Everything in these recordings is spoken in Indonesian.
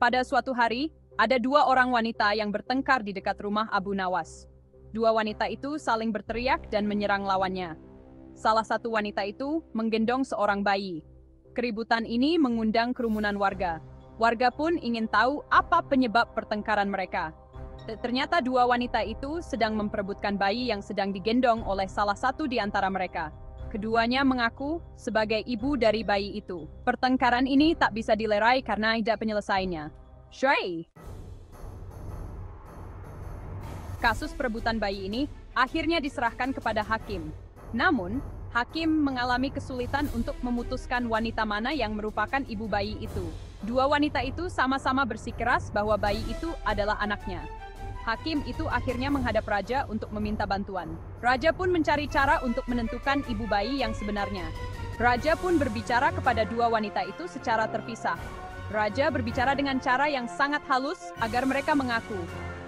Pada suatu hari, ada dua orang wanita yang bertengkar di dekat rumah Abu Nawas. Dua wanita itu saling berteriak dan menyerang lawannya. Salah satu wanita itu menggendong seorang bayi. Keributan ini mengundang kerumunan warga. Warga pun ingin tahu apa penyebab pertengkaran mereka. Ternyata dua wanita itu sedang memperebutkan bayi yang sedang digendong oleh salah satu di antara mereka. Keduanya mengaku sebagai ibu dari bayi itu. Pertengkaran ini tak bisa dilerai karena tidak penyelesaiannya. Shay. Kasus perebutan bayi ini akhirnya diserahkan kepada hakim. Namun, hakim mengalami kesulitan untuk memutuskan wanita mana yang merupakan ibu bayi itu. Dua wanita itu sama-sama bersikeras bahwa bayi itu adalah anaknya. Hakim itu akhirnya menghadap raja untuk meminta bantuan. Raja pun mencari cara untuk menentukan ibu bayi yang sebenarnya. Raja pun berbicara kepada dua wanita itu secara terpisah. Raja berbicara dengan cara yang sangat halus agar mereka mengaku.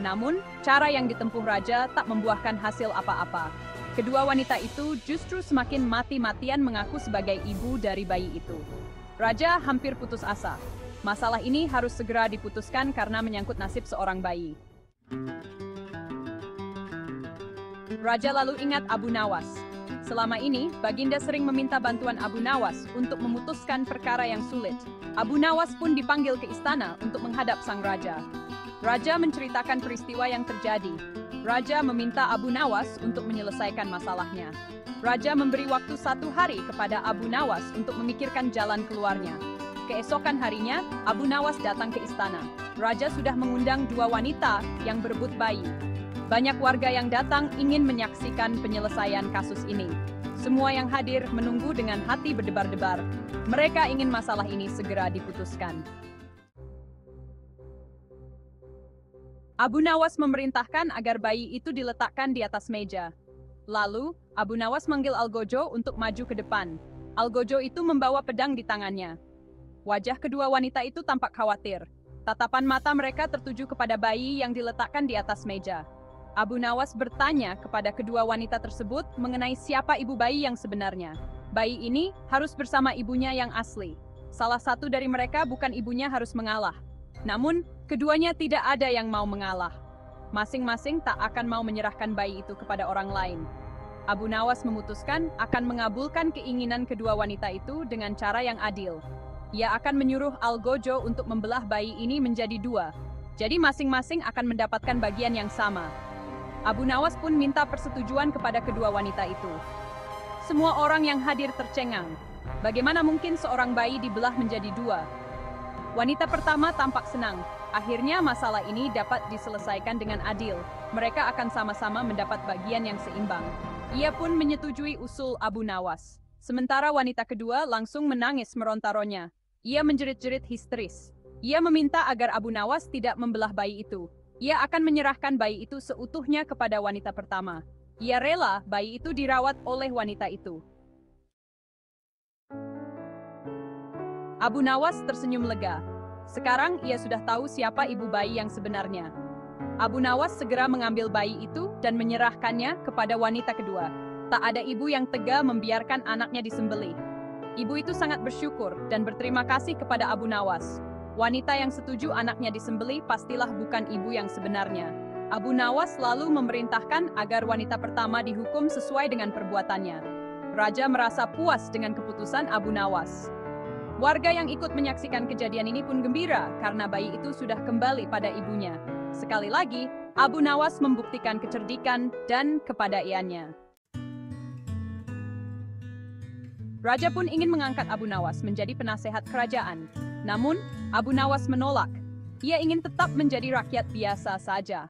Namun, cara yang ditempuh raja tak membuahkan hasil apa-apa. Kedua wanita itu justru semakin mati-matian mengaku sebagai ibu dari bayi itu. Raja hampir putus asa. Masalah ini harus segera diputuskan karena menyangkut nasib seorang bayi. Raja lalu ingat Abu Nawas. Selama ini, Baginda sering meminta bantuan Abu Nawas untuk memutuskan perkara yang sulit. Abu Nawas pun dipanggil ke istana untuk menghadap sang raja. Raja menceritakan peristiwa yang terjadi. Raja meminta Abu Nawas untuk menyelesaikan masalahnya. Raja memberi waktu 1 hari kepada Abu Nawas untuk memikirkan jalan keluarnya. Keesokan harinya, Abu Nawas datang ke istana. Raja sudah mengundang dua wanita yang berebut bayi. Banyak warga yang datang ingin menyaksikan penyelesaian kasus ini. Semua yang hadir menunggu dengan hati berdebar-debar. Mereka ingin masalah ini segera diputuskan. Abu Nawas memerintahkan agar bayi itu diletakkan di atas meja. Lalu, Abu Nawas manggil Algojo untuk maju ke depan. Algojo itu membawa pedang di tangannya. Wajah kedua wanita itu tampak khawatir. Tatapan mata mereka tertuju kepada bayi yang diletakkan di atas meja. Abu Nawas bertanya kepada kedua wanita tersebut mengenai siapa ibu bayi yang sebenarnya. Bayi ini harus bersama ibunya yang asli. Salah satu dari mereka bukan ibunya harus mengalah. Namun, keduanya tidak ada yang mau mengalah. Masing-masing tak akan mau menyerahkan bayi itu kepada orang lain. Abu Nawas memutuskan akan mengabulkan keinginan kedua wanita itu dengan cara yang adil. Ia akan menyuruh Algojo untuk membelah bayi ini menjadi 2. Jadi masing-masing akan mendapatkan bagian yang sama. Abu Nawas pun minta persetujuan kepada kedua wanita itu. Semua orang yang hadir tercengang. Bagaimana mungkin seorang bayi dibelah menjadi 2? Wanita pertama tampak senang. Akhirnya masalah ini dapat diselesaikan dengan adil. Mereka akan sama-sama mendapat bagian yang seimbang. Ia pun menyetujui usul Abu Nawas. Sementara wanita kedua langsung menangis meronta-ronya. Ia menjerit-jerit histeris. Ia meminta agar Abu Nawas tidak membelah bayi itu. Ia akan menyerahkan bayi itu seutuhnya kepada wanita pertama. Ia rela bayi itu dirawat oleh wanita itu. Abu Nawas tersenyum lega. Sekarang ia sudah tahu siapa ibu bayi yang sebenarnya. Abu Nawas segera mengambil bayi itu dan menyerahkannya kepada wanita kedua. Tak ada ibu yang tega membiarkan anaknya disembelih. Ibu itu sangat bersyukur dan berterima kasih kepada Abu Nawas. Wanita yang setuju anaknya disembelih pastilah bukan ibu yang sebenarnya. Abu Nawas lalu memerintahkan agar wanita pertama dihukum sesuai dengan perbuatannya. Raja merasa puas dengan keputusan Abu Nawas. Warga yang ikut menyaksikan kejadian ini pun gembira karena bayi itu sudah kembali pada ibunya. Sekali lagi, Abu Nawas membuktikan kecerdikan dan kepadaiannya. Raja pun ingin mengangkat Abu Nawas menjadi penasehat kerajaan. Namun, Abu Nawas menolak. Ia ingin tetap menjadi rakyat biasa saja.